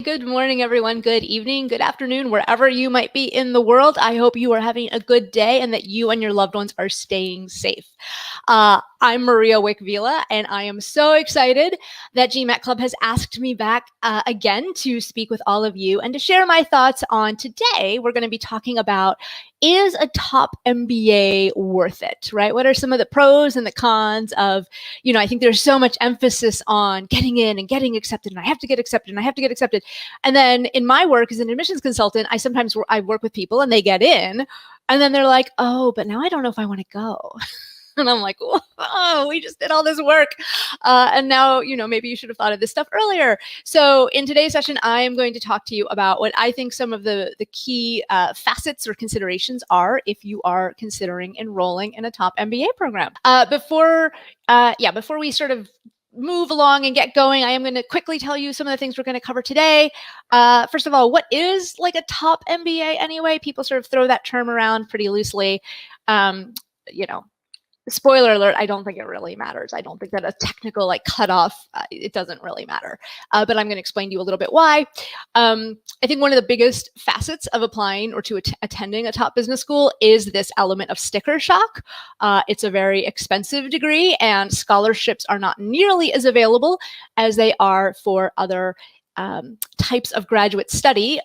good morning, everyone. Good evening, good afternoon, wherever you might be in the world. I hope you are having a good day and that you and your loved ones are staying safe. I'm Maria Wich-Vila, and I am so excited that GMAT Club has asked me back again to speak with all of you and to share my thoughts on today. We're going to be talking about, is a top MBA worth it, right? What are some of the pros and the cons of, I think there's so much emphasis on getting in and getting accepted, and I have to get accepted, and I have to get accepted. And then in my work as an admissions consultant, I work with people and they get in, and then they're like, oh, but now I don't know if I want to go. And I'm like, oh, we just did all this work. And now, maybe you should have thought of this stuff earlier. So in today's session, I am going to talk to you about what I think some of the key facets or considerations are if you are considering enrolling in a top MBA program. Before we sort of move along and get going, I am going to quickly tell you some of the things we're going to cover today. First of all, what is like a top MBA anyway? People sort of throw that term around pretty loosely. Spoiler alert, I don't think it really matters. I don't think that a technical cutoff, it doesn't really matter. But I'm going to explain to you a little bit why. I think one of the biggest facets of applying or to attending a top business school is this element of sticker shock. It's a very expensive degree, and scholarships are not nearly as available as they are for other types of graduate study.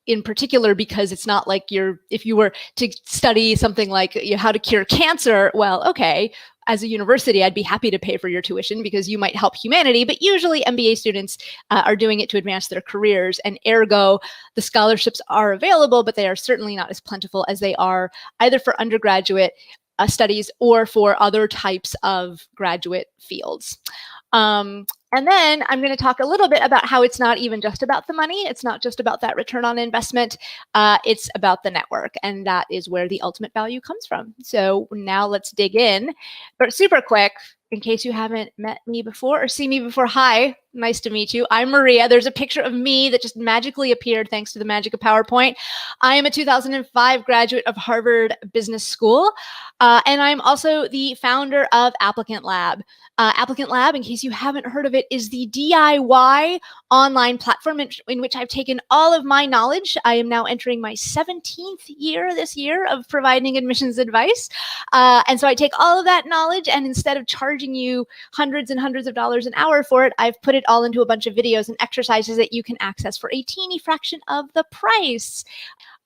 In particular, because it's not like if you were to study something like how to cure cancer, well, okay, as a university, I'd be happy to pay for your tuition because you might help humanity, but usually MBA students are doing it to advance their careers, and ergo, the scholarships are available, but they are certainly not as plentiful as they are either for undergraduate studies or for other types of graduate fields. And then I'm going to talk a little bit about how it's not even just about the money. It's not just about that return on investment. It's about the network, and that is where the ultimate value comes from. So now let's dig in, but super quick, in case you haven't met me before or seen me before. Hi, nice to meet you. I'm Maria. There's a picture of me that just magically appeared thanks to the magic of PowerPoint. I am a 2005 graduate of Harvard Business School, and I'm also the founder of Applicant Lab. Applicant Lab, in case you haven't heard of it, is the DIY online platform in which I've taken all of my knowledge. I am now entering my 17th year this year of providing admissions advice. And so I take all of that knowledge, and instead of charging you hundreds and hundreds of dollars an hour for it, I've put it all into a bunch of videos and exercises that you can access for a teeny fraction of the price.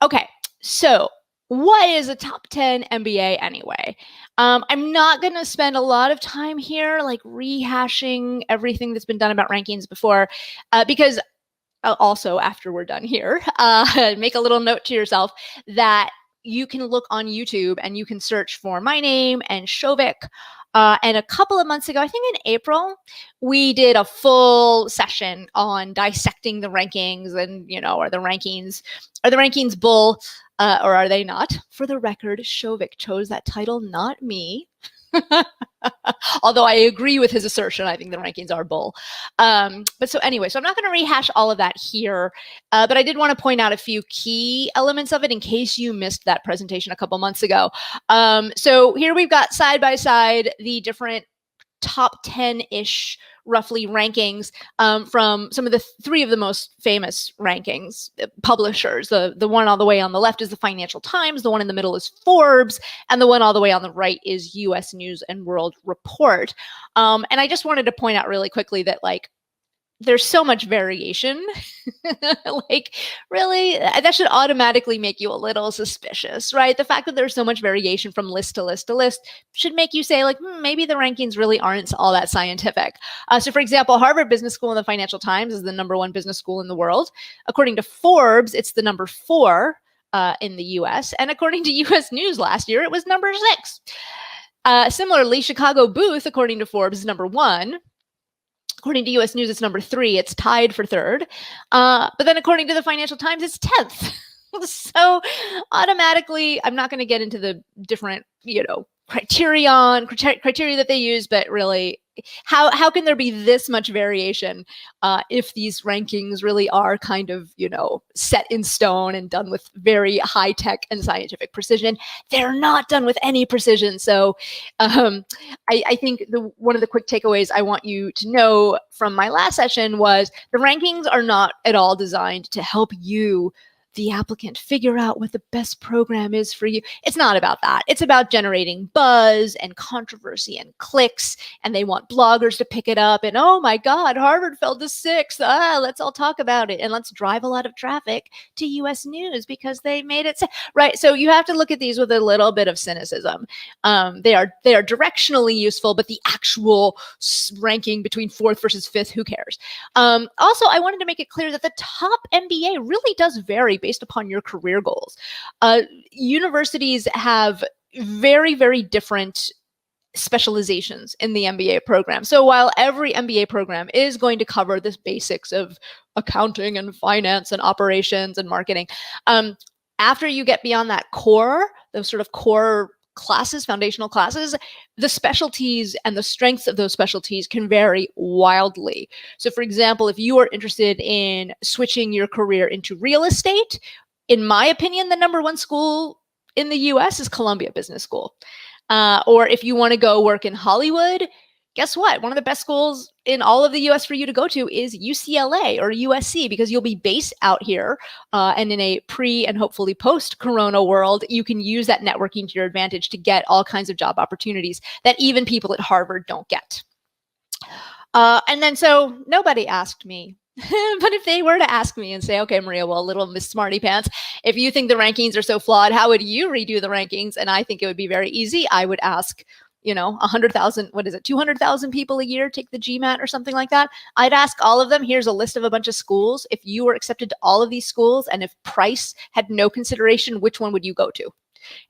Okay, so what is a top 10 MBA anyway? I'm not going to spend a lot of time here rehashing everything that's been done about rankings before, because also after we're done here, make a little note to yourself that you can look on YouTube and you can search for my name and Shovik. And a couple of months ago, I think in April, we did a full session on dissecting the rankings and, are the rankings bull or are they not? For the record, Shovik chose that title, not me. Although I agree with his assertion, I think the rankings are bull. But so anyway, so I'm not going to rehash all of that here, but I did want to point out a few key elements of it in case you missed that presentation a couple months ago. So here we've got side by side the different top 10-ish roughly rankings from some of the three of the most famous rankings publishers. The one all the way on the left is the Financial Times, the one in the middle is Forbes, and the one all the way on the right is US News and World Report. And I just wanted to point out really quickly that there's so much variation. Really, that should automatically make you a little suspicious, right? The fact that there's so much variation from list to list to list should make you say maybe the rankings really aren't all that scientific. So for example, Harvard Business School in the Financial Times is the #1 business school in the world. According to Forbes, it's the #4 in the US. And according to US News last year, it was #6. Similarly, Chicago Booth, according to Forbes, is #1. According to US News, it's #3. It's tied for 3rd. But then according to the Financial Times, it's 10th. So automatically, I'm not going to get into the different, criteria that they use, but really, how can there be this much variation if these rankings really are kind of, set in stone and done with very high tech and scientific precision? They're not done with any precision. So I think one of the quick takeaways I want you to know from my last session was the rankings are not at all designed to help you, the applicant, figure out what the best program is for you. It's not about that. It's about generating buzz and controversy and clicks, and they want bloggers to pick it up. And oh my God, Harvard fell to 6th. Let's all talk about it, and let's drive a lot of traffic to U.S. News because they made it right. So you have to look at these with a little bit of cynicism. They are directionally useful, but the actual ranking between 4th versus 5th, who cares? Also, I wanted to make it clear that the top MBA really does vary based upon your career goals. Universities have very, very different specializations in the MBA program. So while every MBA program is going to cover the basics of accounting and finance and operations and marketing, after you get beyond that core, those sort of core classes, foundational classes, the specialties and the strengths of those specialties can vary wildly. So for example, if you are interested in switching your career into real estate, in my opinion, the #1 school in the US is Columbia Business School. Or if you want to go work in Hollywood, guess what? One of the best schools in all of the US for you to go to is UCLA or USC, because you'll be based out here. And in a pre and hopefully post-corona world, you can use that networking to your advantage to get all kinds of job opportunities that even people at Harvard don't get. And then so nobody asked me. But if they were to ask me and say, okay, Maria, well, little Miss Smarty Pants, if you think the rankings are so flawed, how would you redo the rankings? And I think it would be very easy. I would ask, 100,000, 200,000 people a year take the GMAT or something like that. I'd ask all of them, here's a list of a bunch of schools. If you were accepted to all of these schools and if price had no consideration, which one would you go to?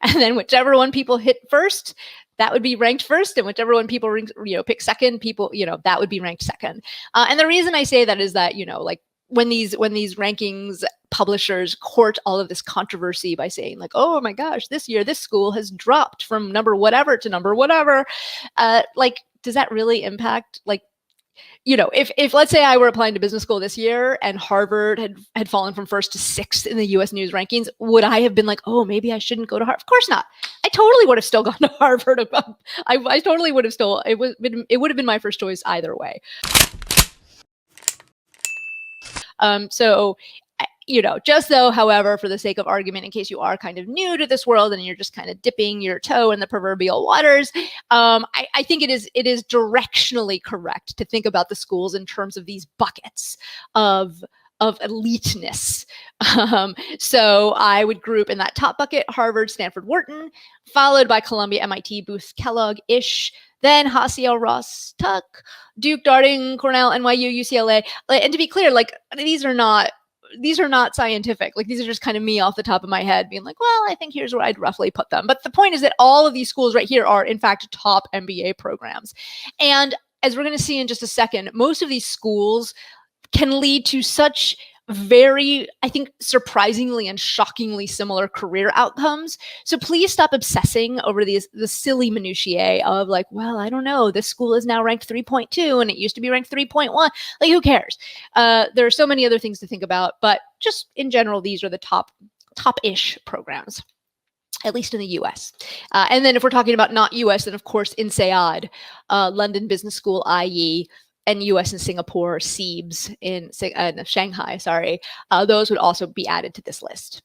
And then whichever one people hit first, that would be ranked first, and whichever one people pick second, that would be ranked second. And the reason I say that is that like when these rankings publishers court all of this controversy by saying like, oh my gosh, this year this school has dropped from number whatever to number whatever, like does that really impact if let's say I were applying to business school this year and Harvard had fallen from 1st to 6th in the US News rankings, would I have been like, oh, maybe I shouldn't go to Harvard? Of course not. I totally would have still gone to Harvard. I totally would have still, it would have been my first choice either way. So just though, however, for the sake of argument, in case you are kind of new to this world and you're just kind of dipping your toe in the proverbial waters, I think it is directionally correct to think about the schools in terms of these buckets of eliteness. So I would group in that top bucket Harvard, Stanford, Wharton, followed by Columbia, MIT, Booth, Kellogg-ish, then Hasiel, Ross, Tuck, Duke, Darting, Cornell, NYU, UCLA. And to be clear, like these are not scientific. Like these are just kind of me off the top of my head being like, well, I think here's where I'd roughly put them. But the point is that all of these schools right here are in fact top MBA programs. And as we're going to see in just a second, most of these schools can lead to such very, I think, surprisingly and shockingly similar career outcomes. So please stop obsessing over the silly minutiae of like, well, I don't know, this school is now ranked 3.2 and it used to be ranked 3.1. Like, who cares? There are so many other things to think about, but just in general, these are the top-ish programs, at least in the US. And then if we're talking about not US, then of course INSEAD, London Business School, IE, and US and Singapore, SEABS in Shanghai, those would also be added to this list.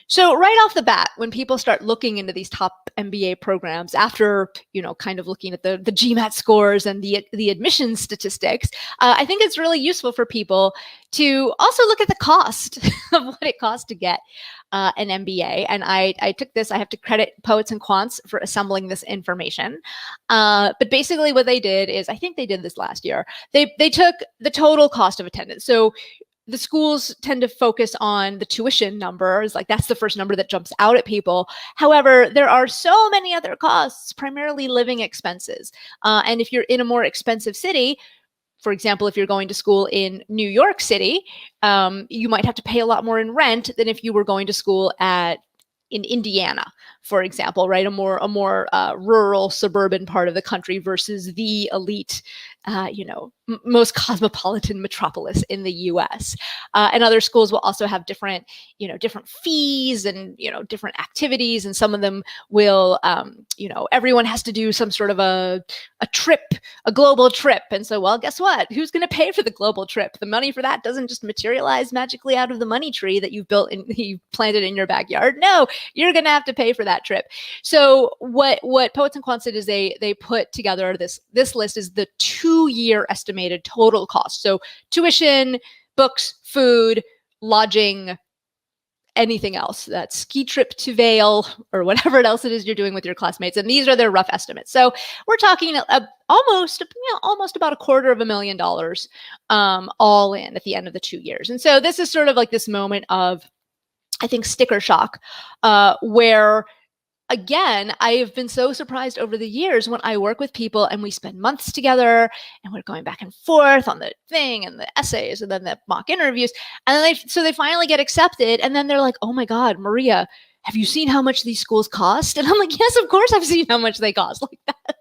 So right off the bat, when people start looking into these top MBA programs after, kind of looking at the GMAT scores and the admissions statistics, I think it's really useful for people to also look at the cost of what it costs to get an MBA. And I took this, I have to credit Poets and Quants for assembling this information. But basically what they did is, I think they did this last year, they took the total cost of attendance. So the schools tend to focus on the tuition numbers, like that's the first number that jumps out at people. However, there are so many other costs, primarily living expenses. And if you're in a more expensive city, for example, if you're going to school in New York City, you might have to pay a lot more in rent than if you were going to school at in Indiana, for example, right? A more rural suburban part of the country versus the elite, most cosmopolitan metropolis in the U.S. And other schools will also have different fees and, different activities. And some of them will, everyone has to do some sort of a trip, a global trip. And so, well, guess what? Who's going to pay for the global trip? The money for that doesn't just materialize magically out of the money tree that you've planted in your backyard. No, you're going to have to pay for that trip. So what Poets and Quants did is they put together this list is the 2-year estimated total cost. So tuition, books, food, lodging, anything else, that ski trip to Vail or whatever else it is you're doing with your classmates. And these are their rough estimates. So we're talking almost about $250,000 all in at the end of the 2 years. And so this is sort of like this moment of, I think, sticker shock, where, again, I have been so surprised over the years when I work with people and we spend months together and we're going back and forth on the thing and the essays and then the mock interviews. And then they finally get accepted. And then they're like, oh my God, Maria, have you seen how much these schools cost? And I'm like, yes, of course I've seen how much they cost. Like that.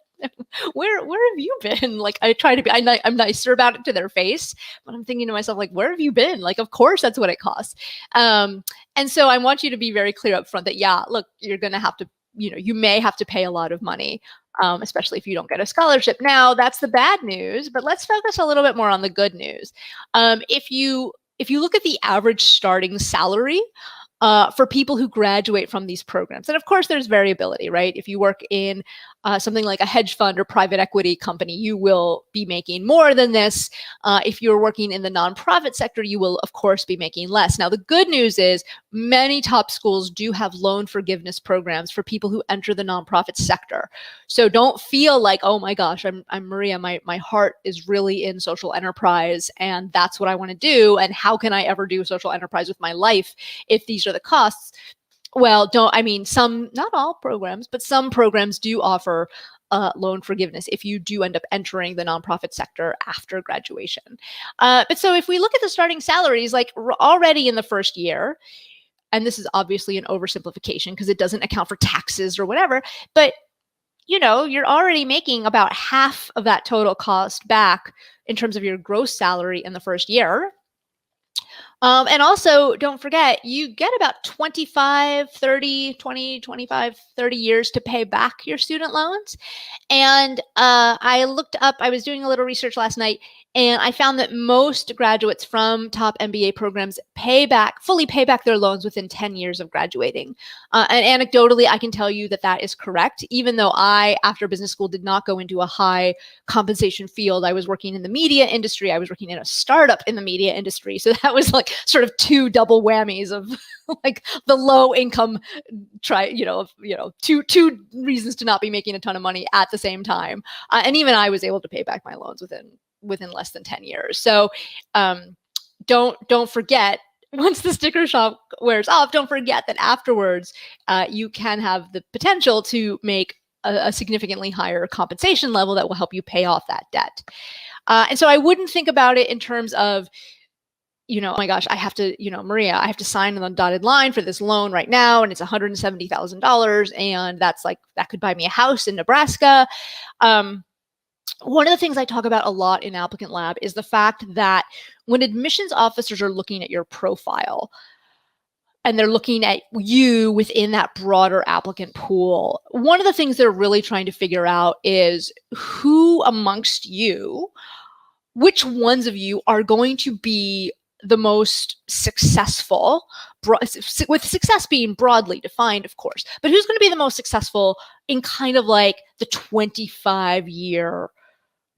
Where have you been? Like, I try to be, I'm nicer about it to their face, but I'm thinking to myself, like, where have you been? Like, of course that's what it costs. And so I want you to be very clear up front that, yeah, look, you're going to have to, you may have to pay a lot of money, especially if you don't get a scholarship. Now, that's the bad news, but let's focus a little bit more on the good news. If you look at the average starting salary for people who graduate from these programs, and of course there's variability, right? If you work in something like a hedge fund or private equity company, you will be making more than this. If you're working in the nonprofit sector, you will, of course, be making less. Now, the good news is many top schools do have loan forgiveness programs for people who enter the nonprofit sector. So don't feel like, oh my gosh, I'm Maria, my heart is really in social enterprise and that's what I want to do. And how can I ever do social enterprise with my life if these are the costs? Well, not all programs, but some programs do offer loan forgiveness if you do end up entering the nonprofit sector after graduation. But so if we look at the starting salaries, like already in the first year, and this is obviously an oversimplification because it doesn't account for taxes or whatever, but you're already making about half of that total cost back in terms of your gross salary in the first year. And also, don't forget, you get about 25, 30 years to pay back your student loans. And I was doing a little research last night, and I found that most graduates from top MBA programs fully pay back their loans within 10 years of graduating. And anecdotally, I can tell you that is correct. Even though I, after business school, did not go into a high compensation field, I was working in the media industry. I was working in a startup in the media industry. So that was like sort of two double whammies of like the low income two reasons to not be making a ton of money at the same time. And even I was able to pay back my loans within less than 10 years. So don't forget, once the sticker shock wears off, don't forget that afterwards you can have the potential to make a significantly higher compensation level that will help you pay off that debt. And so I wouldn't think about it in terms of, oh my gosh, I have to, Maria, I have to sign on the dotted line for this loan right now, and it's $170,000, and that could buy me a house in Nebraska. One of the things I talk about a lot in Applicant Lab is the fact that when admissions officers are looking at your profile and they're looking at you within that broader applicant pool, one of the things they're really trying to figure out is who amongst you, which ones of you are going to be the most successful, with success being broadly defined, of course, but who's going to be the most successful in kind of like the 25-year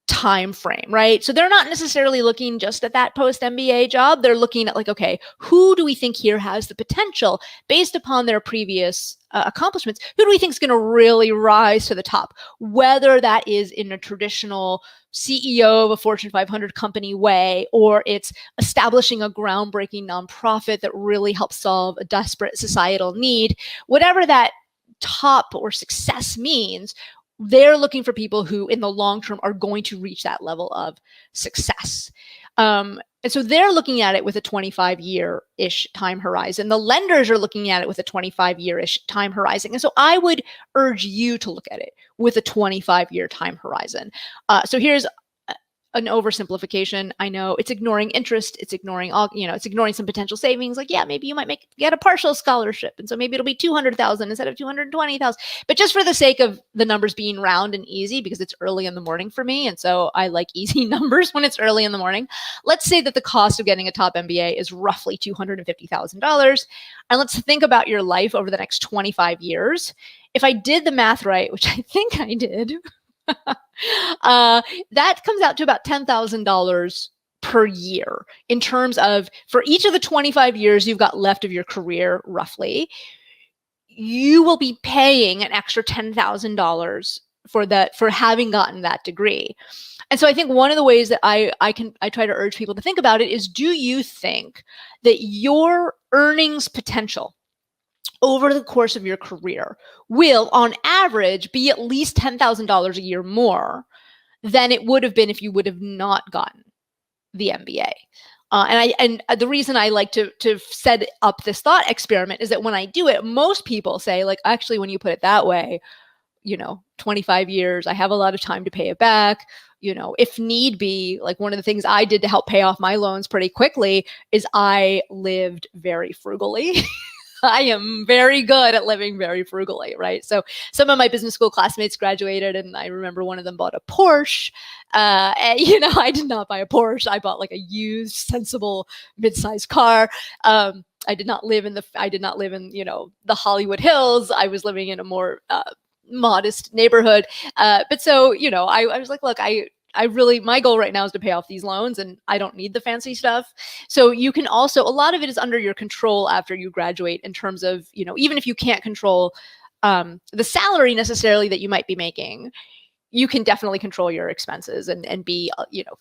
time frame, right? So they're not necessarily looking just at that post-MBA job. They're looking at like, okay, who do we think here has the potential based upon their previous accomplishments? Who do we think is going to really rise to the top? Whether that is in a traditional CEO of a Fortune 500 company way, or it's establishing a groundbreaking nonprofit that really helps solve a desperate societal need, whatever that top or success means, they're looking for people who in the long term are going to reach that level of success. And so they're looking at it with a 25-year-ish time horizon. The lenders are looking at it with a 25-year-ish time horizon. And so I would urge you to look at it with a 25-year time horizon. So here's an oversimplification. I know it's ignoring interest. It's ignoring all, it's ignoring some potential savings. Like, yeah, maybe you might get a partial scholarship. And so maybe it'll be 200,000 instead of 220,000. But just for the sake of the numbers being round and easy, because it's early in the morning for me. And so I like easy numbers when it's early in the morning. Let's say that the cost of getting a top MBA is roughly $250,000. And let's think about your life over the next 25 years. If I did the math right, which I think I did, that comes out to about $10,000 per year in terms of, for each of the 25 years you've got left of your career, roughly, you will be paying an extra $10,000 for having gotten that degree. And so I think one of the ways that I try to urge people to think about it is, do you think that your earnings potential over the course of your career will, on average, be at least $10,000 a year more than it would have been if you would have not gotten the MBA? And the reason I like to set up this thought experiment is that when I do it, most people say, like, actually, when you put it that way, 25 years, I have a lot of time to pay it back. If need be, like, one of the things I did to help pay off my loans pretty quickly is I lived very frugally. I am very good at living very frugally, right? So some of my business school classmates graduated, and I remember one of them bought a Porsche. And, I did not buy a Porsche. I bought like a used, sensible, mid-sized car. I did not live in the the Hollywood Hills. I was living in a more modest neighborhood. But so, I was like, look, I really, my goal right now is to pay off these loans, and I don't need the fancy stuff. So you can also, a lot of it is under your control after you graduate, in terms of, even if you can't control the salary necessarily that you might be making, you can definitely control your expenses and be,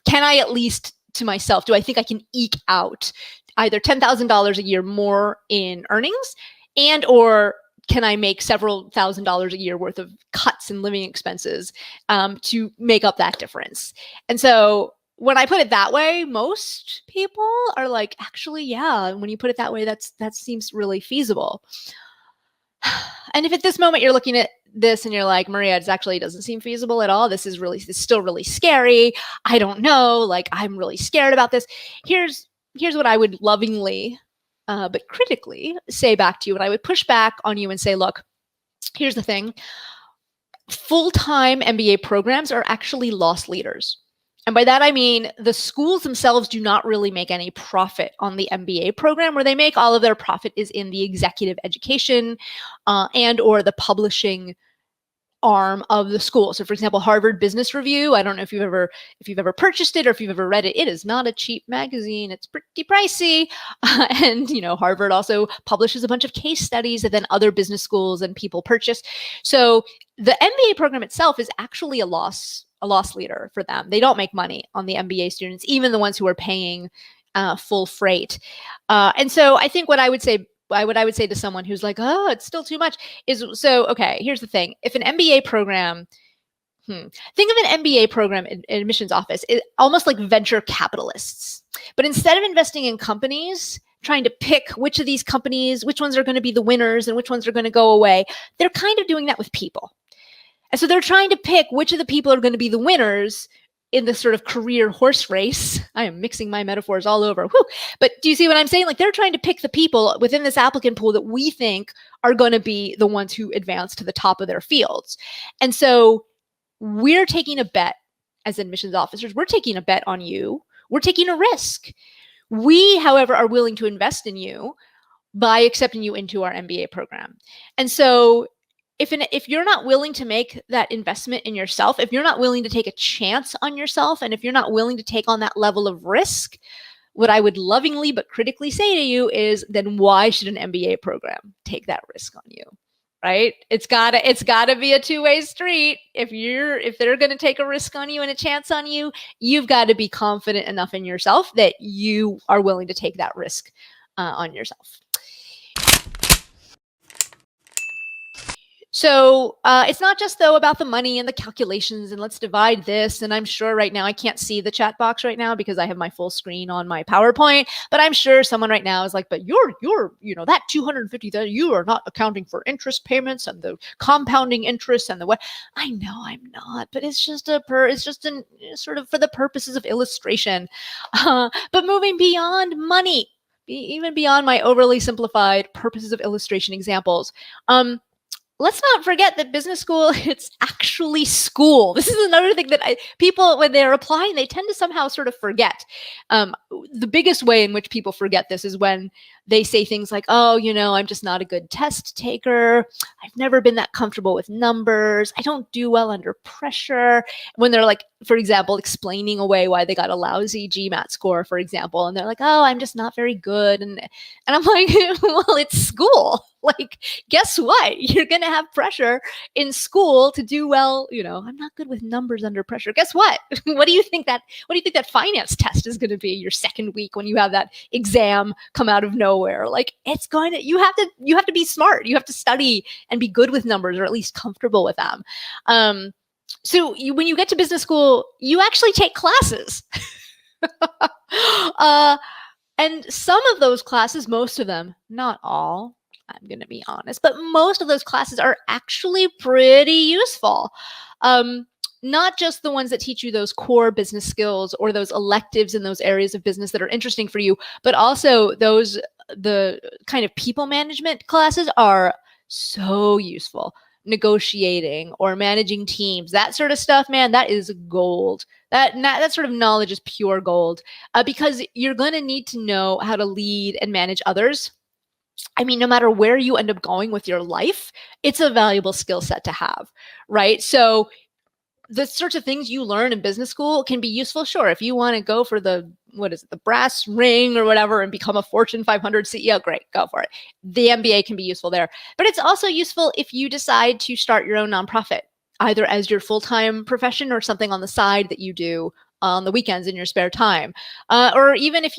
can I at least, to myself, do I think I can eke out either $10,000 a year more in earnings, and or can I make several $1,000s a year worth of cuts in living expenses to make up that difference? And so when I put it that way, most people are like, actually, yeah, when you put it that way, that seems really feasible. And if at this moment you're looking at this and you're like, Maria, it actually doesn't seem feasible at all. This is still really scary. I don't know. Like, I'm really scared about this. Here's what I would lovingly but critically say back to you. And I would push back on you and say, look, here's the thing. Full-time MBA programs are actually loss leaders. And by that, I mean, the schools themselves do not really make any profit on the MBA program. Where they make all of their profit is in the executive education and or the publishing arm of the school. So for example, Harvard Business Review, I don't know if you've ever purchased it or if you've ever read it. It is not a cheap magazine. It's pretty pricey. And Harvard also publishes a bunch of case studies that then other business schools and people purchase. So the MBA program itself is actually a loss leader for them. They don't make money on the MBA students, even the ones who are paying full freight. And so I think what I would say to someone who's like, oh, it's still too much, is, so, okay, here's the thing. If an MBA program, think of an MBA program in admissions office, almost like venture capitalists. But instead of investing in companies, trying to pick which of these companies, which ones are going to be the winners and which ones are going to go away, they're kind of doing that with people. And so they're trying to pick which of the people are going to be the winners in this sort of career horse race. I am mixing my metaphors all over. Whew. But do you see what I'm saying? Like, they're trying to pick the people within this applicant pool that we think are going to be the ones who advance to the top of their fields. And so we're taking a bet as admissions officers. We're taking a bet on you. We're taking a risk. We, however, are willing to invest in you by accepting you into our MBA program. And so if you're not willing to make that investment in yourself, if you're not willing to take a chance on yourself, and if you're not willing to take on that level of risk, what I would lovingly but critically say to you is, then why should an MBA program take that risk on you? Right? It's gotta be a two-way street. If they're going to take a risk on you and a chance on you, you've got to be confident enough in yourself that you are willing to take that risk on yourself. So it's not just, though, about the money and the calculations and let's divide this. And I'm sure right now, I can't see the chat box right now because I have my full screen on my PowerPoint, but I'm sure someone right now is like, but you're, that 250, you are not accounting for interest payments and the compounding interest and the what. I know I'm not, but it's just sort of for the purposes of illustration. But moving beyond money, even beyond my overly simplified purposes of illustration examples, let's not forget that business school, it's actually school. This is another thing that people, when they're applying, they tend to somehow sort of forget. The biggest way in which people forget this is when they say things like, oh, I'm just not a good test taker. I've never been that comfortable with numbers. I don't do well under pressure. When they're like, for example, explaining away why they got a lousy GMAT score, for example, and they're like, oh, I'm just not very good. And I'm like, well, it's school. Like, guess what? You're going to have pressure in school to do well. I'm not good with numbers under pressure. Guess what? What do you think that finance test is going to be your second week when you have that exam come out of nowhere? Like, you have to be smart. You have to study and be good with numbers, or at least comfortable with them. So when you get to business school, you actually take classes. And some of those classes, most of them, not all, I'm going to be honest, but most of those classes are actually pretty useful. Not just the ones that teach you those core business skills or those electives in those areas of business that are interesting for you, but also the kind of people management classes are so useful. Negotiating or managing teams, that sort of stuff, man, that is gold. That sort of knowledge is pure gold, because you're going to need to know how to lead and manage others. I mean, no matter where you end up going with your life, it's a valuable skill set to have, right? So the sorts of things you learn in business school can be useful. Sure, if you want to go for the brass ring or whatever and become a Fortune 500 CEO, great, go for it. The MBA can be useful there. But it's also useful if you decide to start your own nonprofit, either as your full-time profession or something on the side that you do on the weekends in your spare time. Or even if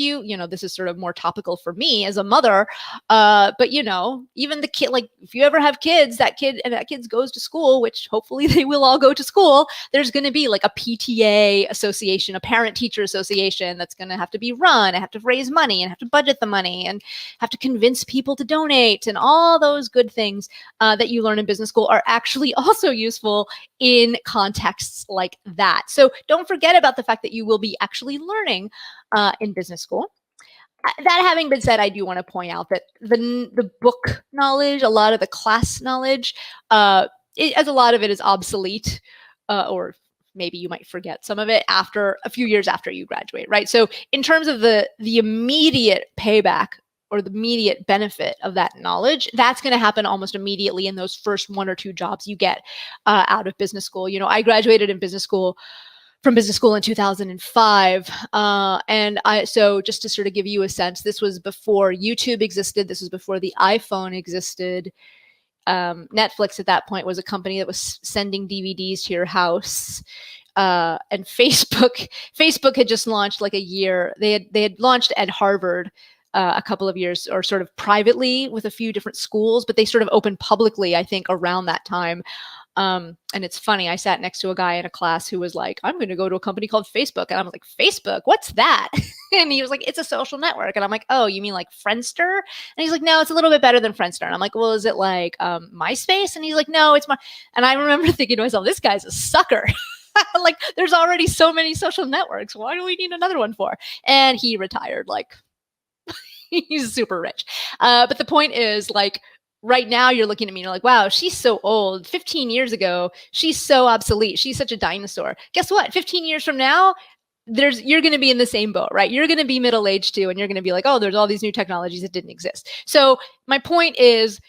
this is sort of more topical for me as a mother, but even the kid, like if you ever have kids, that kid goes to school, which hopefully they will all go to school, there's going to be like a PTA association, a parent teacher association that's going to have to be run. I have to raise money and have to budget the money and have to convince people to donate, and all those good things that you learn in business school are actually also useful in contexts like that. So don't forget about the fact that you will be actually learning in business school. That having been said, I do want to point out that the book knowledge, a lot of the class knowledge, as a lot of it is obsolete, or maybe you might forget some of it after a few years after you graduate, right? So in terms of the immediate payback or the immediate benefit of that knowledge, that's going to happen almost immediately in those first one or two jobs you get out of business school. I graduated from business school in 2005. So just to sort of give you a sense, this was before YouTube existed. This was before the iPhone existed. Netflix at that point was a company that was sending DVDs to your house. And Facebook had just launched like a year. They had launched at Harvard a couple of years, or sort of privately with a few different schools, but they sort of opened publicly, I think, around that time. And it's funny, I sat next to a guy in a class who was like, I'm going to go to a company called Facebook. And I was like, Facebook, what's that? And he was like, it's a social network. And I'm like, oh, you mean like Friendster? And he's like, no, it's a little bit better than Friendster. And I'm like, well, is it like MySpace? And he's like, no, it's and I remember thinking to myself, this guy's a sucker. Like, there's already so many social networks. Why do we need another one for? And he retired. Like, he's super rich. But the point is, like, right now you're looking at me and you're like, wow, she's so old. 15 years ago, she's so obsolete. She's such a dinosaur. Guess what? 15 years from now, you're going to be in the same boat, right? You're going to be middle-aged too. And you're going to be like, oh, there's all these new technologies that didn't exist. So my point is,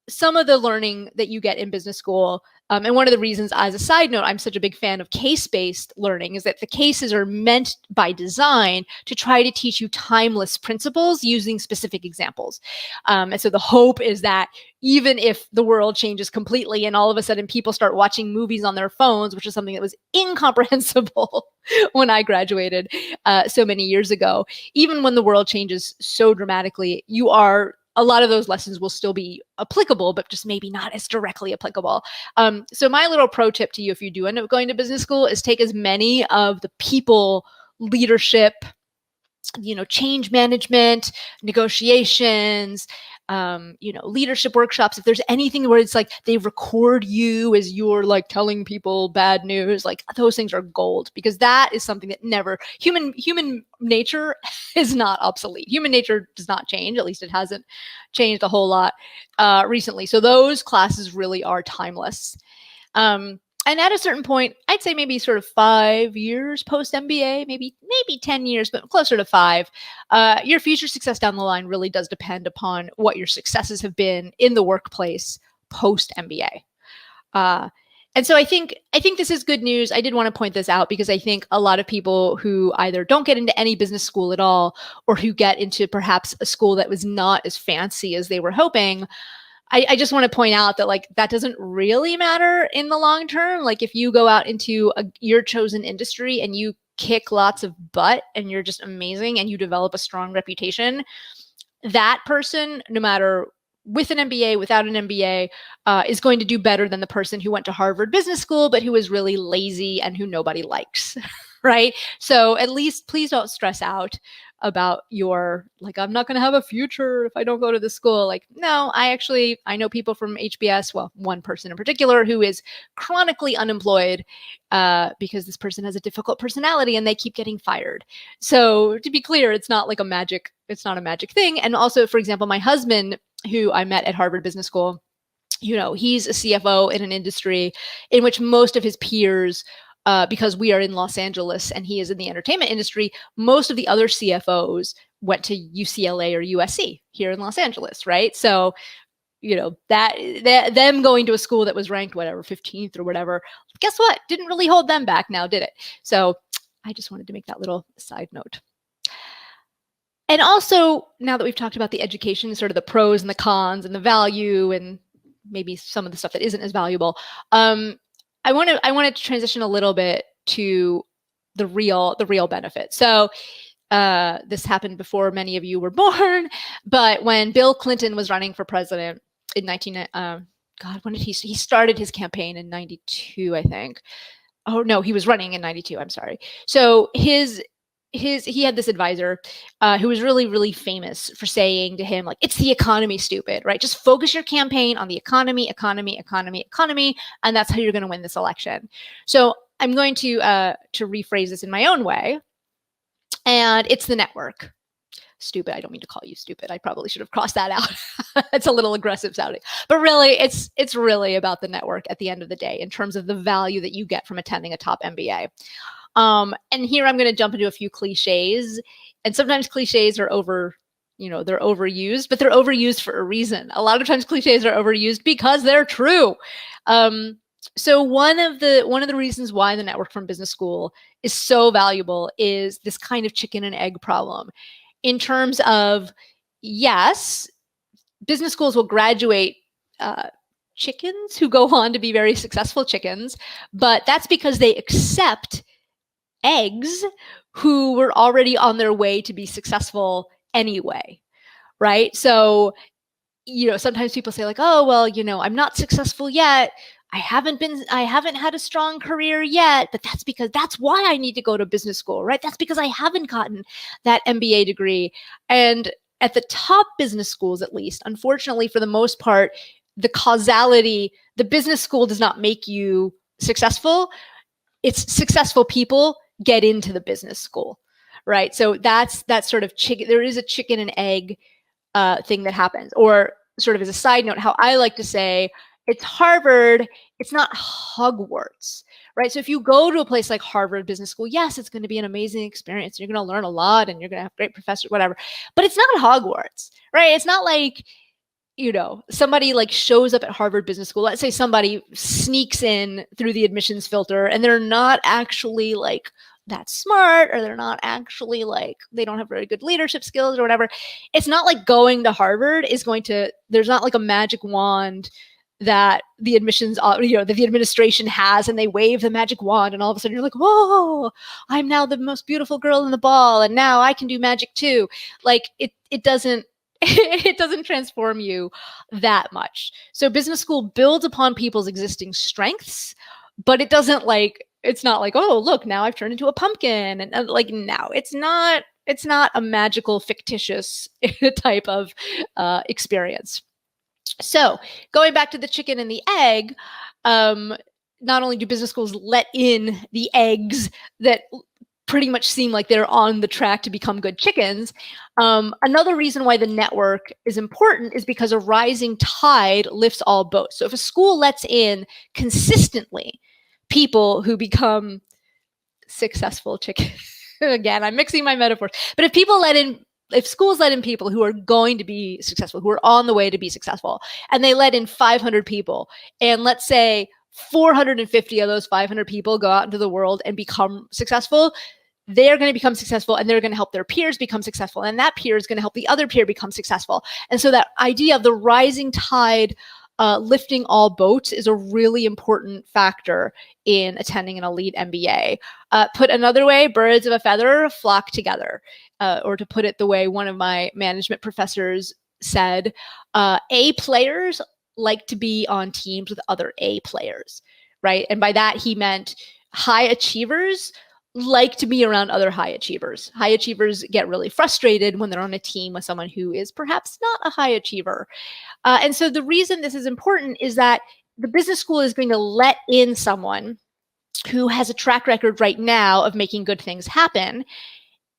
some of the learning that you get in business school, and one of the reasons, as a side note, I'm such a big fan of case-based learning, is that the cases are meant by design to try to teach you timeless principles using specific examples. And so the hope is that even if the world changes completely and all of a sudden people start watching movies on their phones, which is something that was incomprehensible when I graduated so many years ago, even when the world changes so dramatically, you are a lot of those lessons will still be applicable, but just maybe not as directly applicable. So my little pro tip to you, if you do end up going to business school, is take as many of the people, leadership, change management, negotiations, leadership workshops. If there's anything where it's like they record you as you're like telling people bad news, like those things are gold, because that is something that never, human nature is not obsolete. Human nature does not change. At least it hasn't changed a whole lot recently. So those classes really are timeless. And at a certain point, I'd say maybe sort of 5 years post MBA, maybe 10 years, but closer to 5, your future success down the line really does depend upon what your successes have been in the workplace post MBA. And so I think this is good news. I did want to point this out because I think a lot of people who either don't get into any business school at all, or who get into perhaps a school that was not as fancy as they were hoping, I just want to point out that like that doesn't really matter in the long term. Like if you go out into your chosen industry and you kick lots of butt and you're just amazing and you develop a strong reputation, that person, no matter with an MBA, without an MBA, is going to do better than the person who went to Harvard Business School, but who was really lazy and who nobody likes, right? So at least please don't stress out about your, like, I'm not going to have a future if I don't go to the school. Like, no, I know people from HBS, well, one person in particular who is chronically unemployed because this person has a difficult personality and they keep getting fired. So to be clear, it's not a magic thing. And also, for example, my husband, who I met at Harvard Business School, he's a CFO in an industry in which most of his peers, because we are in Los Angeles and he is in the entertainment industry, most of the other CFOs went to UCLA or USC here in Los Angeles, right? So, that them going to a school that was ranked, 15th or whatever, guess what? Didn't really hold them back now, did it? So I just wanted to make that little side note. And also, now that we've talked about the education, sort of the pros and the cons and the value and maybe some of the stuff that isn't as valuable, I wanted to transition a little bit to the real benefit. So this happened before many of you were born, but when Bill Clinton was running for president in when did he started his campaign in 92, I think. Oh no, he was running in 92. I'm sorry. So he had this advisor who was really, really famous for saying to him, like, it's the economy, stupid, right? Just focus your campaign on the economy, and that's how you're going to win this election. So I'm going to rephrase this in my own way, and it's the network. Stupid. I don't mean to call you stupid. I probably should have crossed that out. It's a little aggressive sounding, but really, it's really about the network at the end of the day in terms of the value that you get from attending a top MBA. And here I'm going to jump into a few cliches, and sometimes cliches are they're overused, but they're overused for a reason. A lot of times cliches are overused because they're true. So one of the reasons why the network from business school is so valuable is this kind of chicken and egg problem. In terms of, yes, business schools will graduate chickens who go on to be very successful chickens, but that's because they accept eggs who were already on their way to be successful anyway, right? So, sometimes people say like, oh, well, I'm not successful yet. I haven't had a strong career yet, but that's why I need to go to business school, right? That's because I haven't gotten that MBA degree. And at the top business schools, at least, unfortunately, for the most part, the causality, the business school does not make you successful. It's successful people get into the business school, right? So that's sort of chicken. There is a chicken and egg thing that happens. Or sort of as a side note, how I like to say, it's Harvard, it's not Hogwarts, right? So if you go to a place like Harvard Business School, yes, it's going to be an amazing experience. You're going to learn a lot and you're going to have great professors, whatever. But it's not Hogwarts, right? It's not like, somebody like shows up at Harvard Business School. Let's say somebody sneaks in through the admissions filter and they're not actually like that smart, or they're not actually like, they don't have very good leadership skills or whatever. It's not like going to Harvard there's not like a magic wand that the admissions, that the administration has, and they wave the magic wand and all of a sudden you're like, whoa, I'm now the most beautiful girl in the ball and now I can do magic too. Like it doesn't It doesn't transform you that much. So business school builds upon people's existing strengths, but it doesn't like, it's not like, oh, look, now I've turned into a pumpkin. And like, no, it's not a magical, fictitious type of experience. So going back to the chicken and the egg, not only do business schools let in the eggs that pretty much seem like they're on the track to become good chickens. Another reason why the network is important is because a rising tide lifts all boats. So if a school lets in consistently people who become successful chickens, again, I'm mixing my metaphors, but if schools let in people who are going to be successful, who are on the way to be successful, and they let in 500 people, and let's say 450 of those 500 people go out into the world and become successful, they're going to become successful and they're going to help their peers become successful. And that peer is going to help the other peer become successful. And so that idea of the rising tide lifting all boats is a really important factor in attending an elite MBA. Put another way, birds of a feather flock together. Or to put it the way one of my management professors said, A players like to be on teams with other A players, right? And by that, he meant high achievers like to be around other high achievers. High achievers get really frustrated when they're on a team with someone who is perhaps not a high achiever. And so the reason this is important is that the business school is going to let in someone who has a track record right now of making good things happen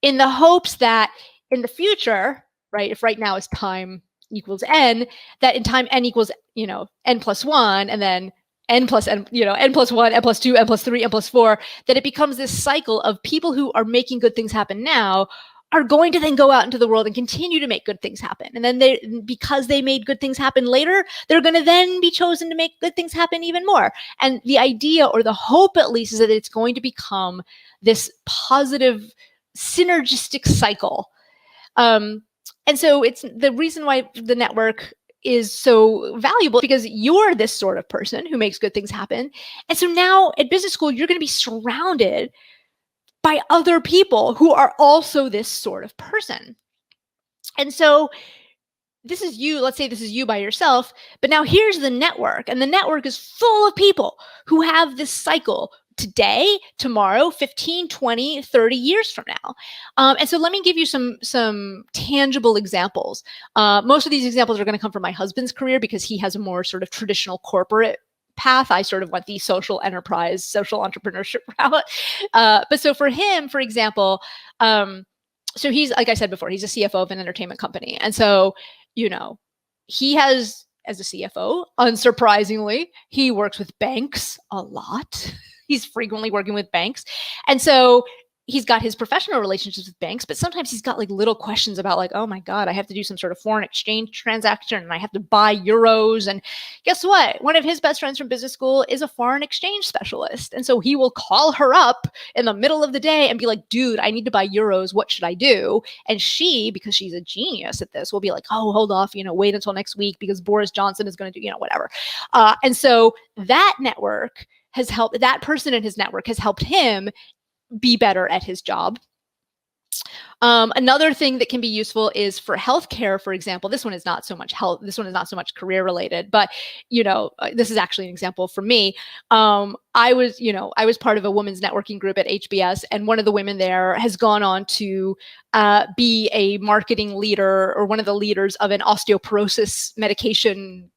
in the hopes that in the future, right, if right now is time equals n, that in time n equals, n plus 1, and then n plus n, n plus 1, n plus 2, n plus 3, n plus 4, that it becomes this cycle of people who are making good things happen now are going to then go out into the world and continue to make good things happen. And then because they made good things happen later, they're going to then be chosen to make good things happen even more. And the idea, or the hope at least, is that it's going to become this positive synergistic cycle. And so it's the reason why the network is so valuable, because you're this sort of person who makes good things happen. And so now at business school, you're going to be surrounded by other people who are also this sort of person. And so this is you, let's say this is you by yourself, but now here's the network, and the network is full of people who have this cycle today, tomorrow, 15, 20, 30 years from now. And so let me give you some tangible examples. Most of these examples are going to come from my husband's career because he has a more sort of traditional corporate path. I sort of went the social enterprise, social entrepreneurship route. But so for him, for example, so he's, like I said before, he's a CFO of an entertainment company. And so, he has, as a CFO, unsurprisingly, he works with banks a lot. He's frequently working with banks. And so he's got his professional relationships with banks, but sometimes he's got like little questions about like, oh my God, I have to do some sort of foreign exchange transaction and I have to buy euros. And guess what? One of his best friends from business school is a foreign exchange specialist. And so he will call her up in the middle of the day and be like, dude, I need to buy euros. What should I do? And she, because she's a genius at this, will be like, oh, hold off, wait until next week because Boris Johnson is going to do, whatever. And so that network has helped, that person in his network has helped him be better at his job. Another thing that can be useful is for healthcare, for example. This one is not so much health. This one is not so much career related, but this is actually an example for me. I was part of a women's networking group at HBS, and one of the women there has gone on to be a marketing leader or one of the leaders of an osteoporosis medication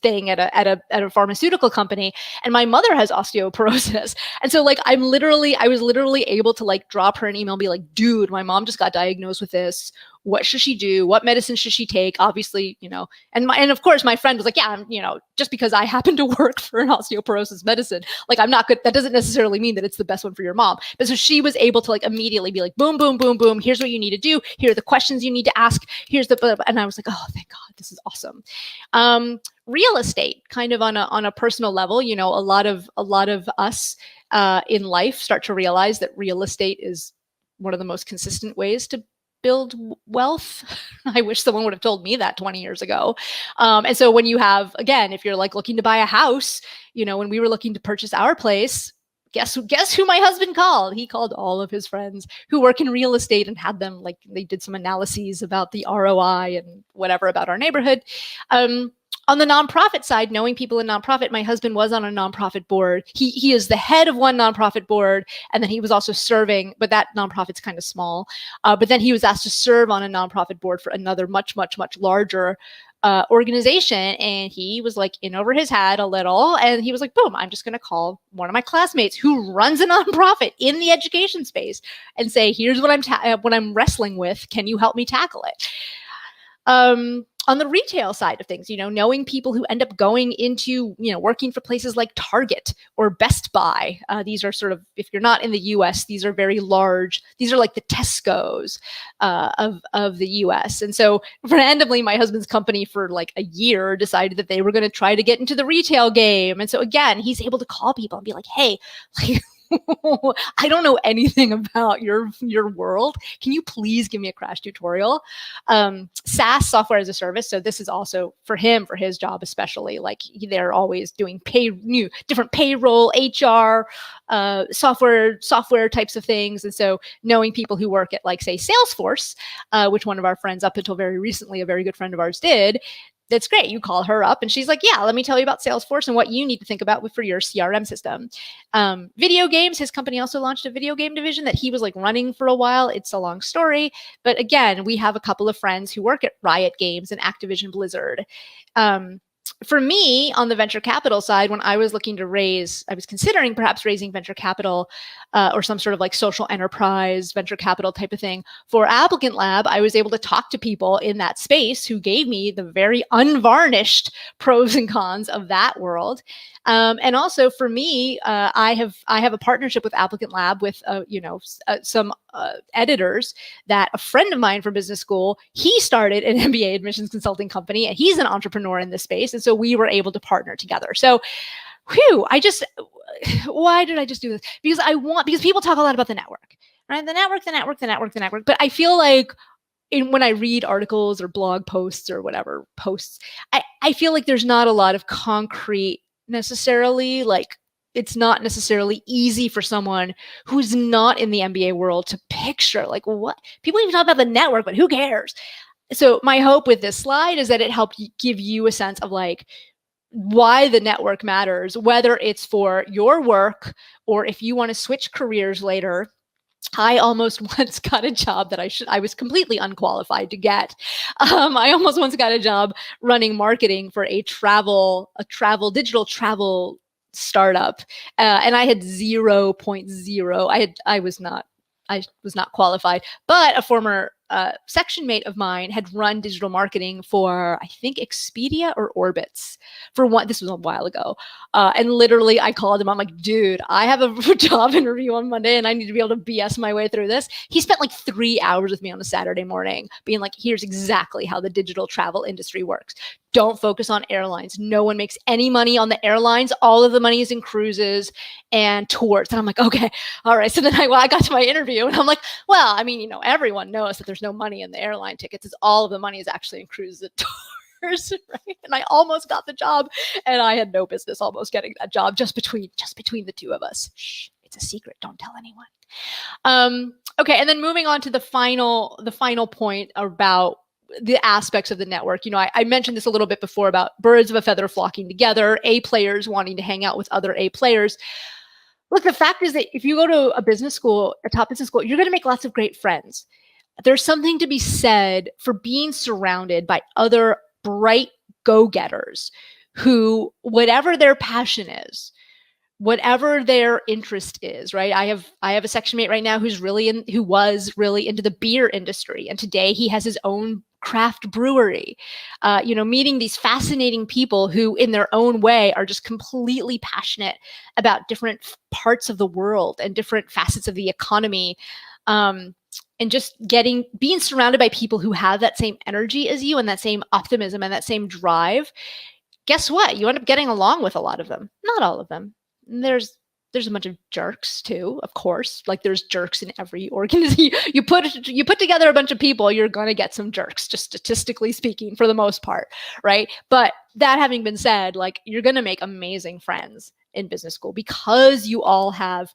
thing at a pharmaceutical company. And my mother has osteoporosis. And so like I was literally able to like drop her an email and be like, dude, my mom just got diagnosed with this. What should she do? What medicine should she take? Obviously, and of course my friend was like, yeah, just because I happen to work for an osteoporosis medicine, like I'm not good. That doesn't necessarily mean that it's the best one for your mom. But so she was able to like immediately be like, boom, boom, boom, boom. Here's what you need to do. Here are the questions you need to ask. And I was like, oh, thank God, this is awesome. Real estate, kind of on a personal level, a lot of us in life start to realize that real estate is one of the most consistent ways to build wealth. I wish someone would have told me that 20 years ago. And so when you have, again, if you're like looking to buy a house, when we were looking to purchase our place, guess who my husband called? He called all of his friends who work in real estate and had them, like, they did some analyses about the ROI and whatever about our neighborhood. On the nonprofit side, knowing people in nonprofit, my husband was on a nonprofit board. He is the head of one nonprofit board, and then he was also serving, but that nonprofit's kind of small. But then he was asked to serve on a nonprofit board for another much larger organization, and he was like in over his head a little, and he was like, boom, I'm just going to call one of my classmates who runs a nonprofit in the education space and say, here's what I'm wrestling with. Can you help me tackle it? On the retail side of things, knowing people who end up going into, working for places like Target or Best Buy. These are sort of, if you're not in the US, these are very large. These are like the Tesco's of the US. And so randomly, my husband's company for like a year decided that they were going to try to get into the retail game. And so again, he's able to call people and be like, hey, like, I don't know anything about your world. Can you please give me a crash tutorial? SaaS, software as a service. So this is also for him, for his job especially. Like, they're always doing different payroll, HR, software types of things. And so knowing people who work at, like, say, Salesforce, which one of our friends up until very recently, a very good friend of ours did. That's great. You call her up and she's like, yeah, let me tell you about Salesforce and what you need to think about for your CRM system. Video games, his company also launched a video game division that he was like running for a while. It's a long story. But again, we have a couple of friends who work at Riot Games and Activision Blizzard. For me, on the venture capital side, when I was considering perhaps raising venture capital or some sort of like social enterprise venture capital type of thing for Applicant Lab, I was able to talk to people in that space who gave me the very unvarnished pros and cons of that world. And also for me, I have a partnership with Applicant Lab with some editors that a friend of mine from business school, he started an MBA admissions consulting company, and he's an entrepreneur in this space. And so we were able to partner together. So, why did I just do this? Because people talk a lot about the network, right? The network. But I feel like when I read articles or blog posts or whatever posts, I feel like there's not a lot of concrete necessarily, like, it's not necessarily easy for someone who's not in the MBA world to picture, like, what people even talk about the network, but who cares? So my hope with this slide is that it helped give you a sense of like why the network matters, whether it's for your work or if you want to switch careers later. I almost once got a job that I was completely unqualified to get. I almost once got a job running marketing for a digital travel startup. And I had 0.0. I was not qualified, but a former section mate of mine had run digital marketing for, I think, Expedia or Orbitz this was a while ago. And literally I called him. I'm like, dude, I have a job interview on Monday and I need to be able to BS my way through this. He spent like 3 hours with me on a Saturday morning being like, here's exactly how the digital travel industry works. Don't focus on airlines. No one makes any money on the airlines. All of the money is in cruises and tours. And I'm like, okay, all right. So then I got to my interview and I'm like, well, I mean, everyone knows that there's no money in the airline tickets. It's all of the money is actually in cruises and tours, right? And I almost got the job, and I had no business almost getting that job just between the two of us. Shh, it's a secret. Don't tell anyone. Okay, and then moving on to the final point about the aspects of the network. I mentioned this a little bit before about birds of a feather flocking together, A players wanting to hang out with other A players. Look, the fact is that if you go to a business school, a top business school, you're going to make lots of great friends. There's something to be said for being surrounded by other bright go-getters who, whatever their passion is, whatever their interest is, right? I have a section mate right now who was really into the beer industry, and today he has his own craft brewery. Meeting these fascinating people who in their own way are just completely passionate about different parts of the world and different facets of the economy. And just being surrounded by people who have that same energy as you and that same optimism and that same drive. Guess what? You end up getting along with a lot of them. Not all of them. There's a bunch of jerks too, of course. Like, there's jerks in every organization. You put together a bunch of people, you're going to get some jerks, just statistically speaking, for the most part, right? But that having been said, like, you're going to make amazing friends in business school, because you all have,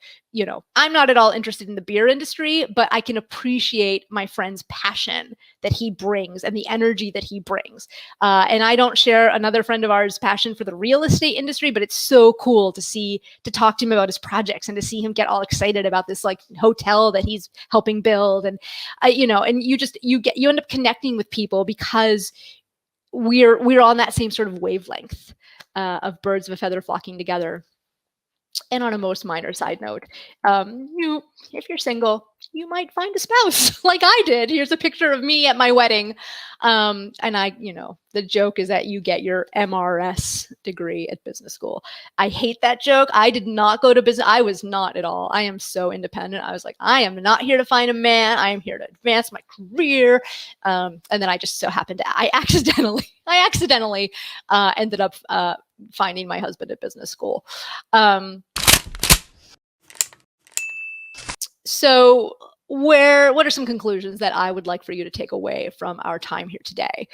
I'm not at all interested in the beer industry, but I can appreciate my friend's passion that he brings and the energy that he brings. And I don't share another friend of ours' passion for the real estate industry, but it's so cool to talk to him about his projects and to see him get all excited about this like hotel that he's helping build. And, and you end up connecting with people because we're on that same sort of wavelength of birds of a feather flocking together. And on a most minor side note, if you're single, you might find a spouse like I did. Here's a picture of me at my wedding. And the joke is that you get your MRS degree at business school. I hate that joke. I did not go to business. I was not at all. I am so independent. I was like, I am not here to find a man. I am here to advance my career. And then I just so happened to, I accidentally ended up finding my husband at business school. So what are some conclusions that I would like for you to take away from our time here today?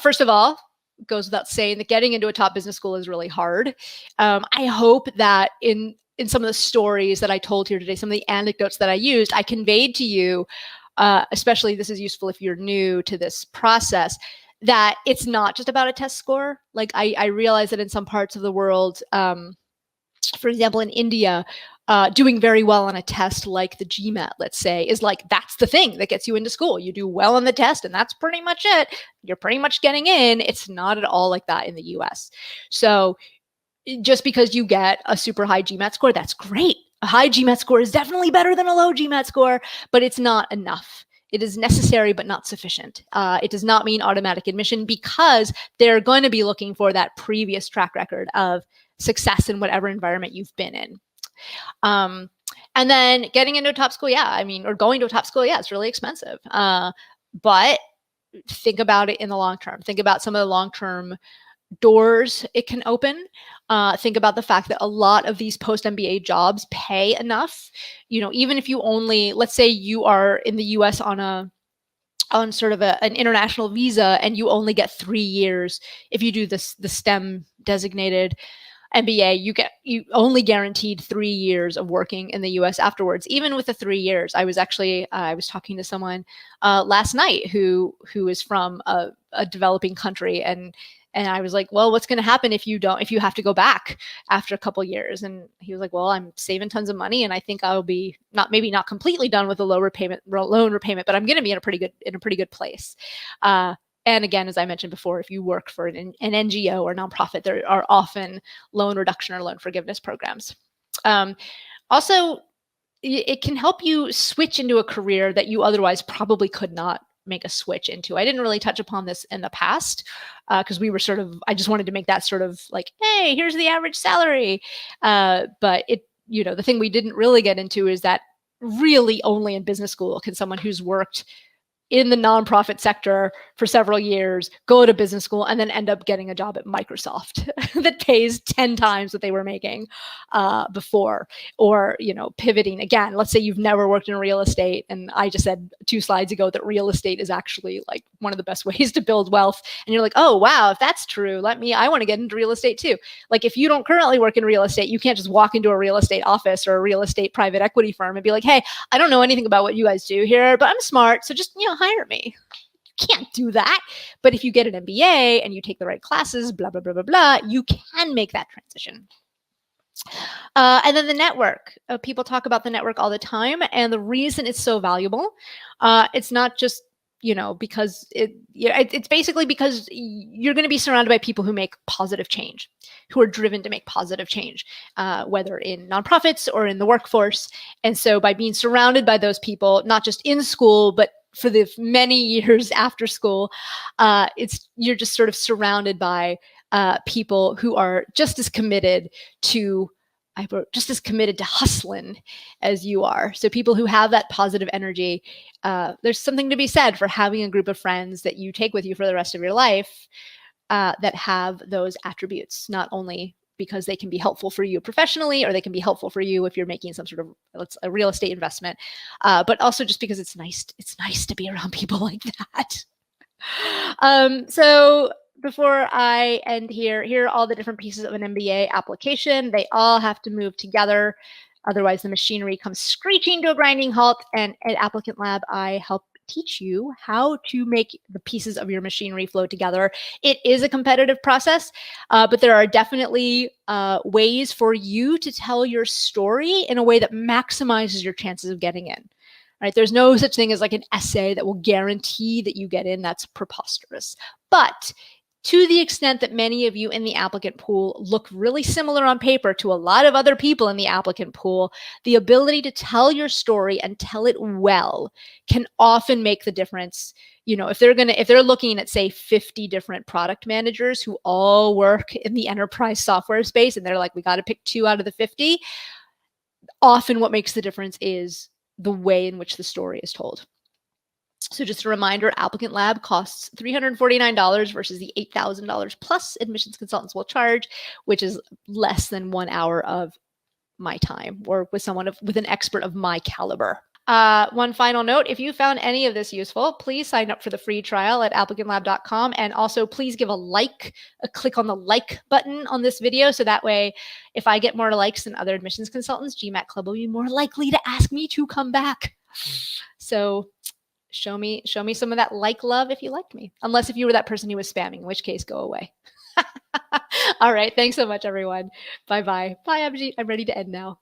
First of all, it goes without saying that getting into a top business school is really hard. I hope that in some of the stories that I told here today, some of the anecdotes that I used, I conveyed to you, especially this is useful if you're new to this process, that it's not just about a test score. Like I realize that in some parts of the world, for example, in India, doing very well on a test like the GMAT, let's say, is like, that's the thing that gets you into school. You do well on the test and that's pretty much it. You're pretty much getting in. It's not at all like that in the US. So just because you get a super high GMAT score, that's great. A high GMAT score is definitely better than a low GMAT score, but it's not enough. It is necessary, but not sufficient. It does not mean automatic admission, because they're going to be looking for that previous track record of success in whatever environment you've been in. And then getting into a top school, or going to a top school, it's really expensive. But think about it in the long term. Think about some of the long-term doors it can open. Think about the fact that a lot of these post-MBA jobs pay enough. Even if you only, let's say you are in the US on sort of an international visa and you only get 3 years. If you do the STEM designated MBA, you only guaranteed 3 years of working in the US afterwards. Even with the 3 years, I was talking to someone last night who is from a developing country, and I was like, well, what's going to happen if you have to go back after a couple years? And he was like, well, I'm saving tons of money, and I think I'll be maybe not completely done with the loan repayment, but I'm going to be in a pretty good place. And again, as I mentioned before, if you work for an NGO or nonprofit, there are often loan reduction or loan forgiveness programs. Also, it can help you switch into a career that you otherwise probably could not make a switch into. I didn't really touch upon this in the past because I just wanted to make that sort of like, hey, here's the average salary. But the thing we didn't really get into is that really only in business school can someone who's worked in the nonprofit sector for several years go to business school and then end up getting a job at Microsoft that pays 10 times what they were making before. Or, pivoting again, let's say you've never worked in real estate. And I just said 2 slides ago that real estate is actually like one of the best ways to build wealth. And you're like, oh, wow, if that's true, I want to get into real estate too. Like if you don't currently work in real estate, you can't just walk into a real estate office or a real estate private equity firm and be like, hey, I don't know anything about what you guys do here, but I'm smart. So just, hire me. You can't do that. But if you get an MBA and you take the right classes, blah, blah, blah, blah, blah, you can make that transition. And then the network. People talk about the network all the time. And the reason it's so valuable, it's not just, because it's basically because you're going to be surrounded by people who make positive change, who are driven to make positive change, whether in nonprofits or in the workforce. And so by being surrounded by those people, not just in school, but for the many years after school, you're just sort of surrounded by people who are just as committed to hustling as you are. So people who have that positive energy, there's something to be said for having a group of friends that you take with you for the rest of your life that have those attributes, not only because they can be helpful for you professionally, or they can be helpful for you if you're making some sort of a real estate investment, but also just because it's nice to be around people like that. So before I end here are all the different pieces of an MBA application. They all have to move together. Otherwise, the machinery comes screeching to a grinding halt. And at Applicant Lab, I help teach you how to make the pieces of your machinery flow together. It is a competitive process, but there are definitely ways for you to tell your story in a way that maximizes your chances of getting in. Right? There's no such thing as like an essay that will guarantee that you get in. That's preposterous. But to the extent that many of you in the applicant pool look really similar on paper to a lot of other people in the applicant pool, the ability to tell your story and tell it well can often make the difference. You know, if they're looking at, say, 50 different product managers who all work in the enterprise software space, and they're like, we got to pick 2 out of the 50, often what makes the difference is the way in which the story is told. So just a reminder, Applicant Lab costs $349 versus the $8,000 plus admissions consultants will charge, which is less than 1 hour of my time, or with with an expert of my caliber. One final note, if you found any of this useful, please sign up for the free trial at applicantlab.com. And also please give a click on the like button on this video. So that way, if I get more likes than other admissions consultants, GMAT Club will be more likely to ask me to come back. So show me some of that love if you liked me, unless if you were that person who was spamming, in which case go away. All right. Thanks so much, everyone. Bye-bye. Bye, Abhijit. I'm ready to end now.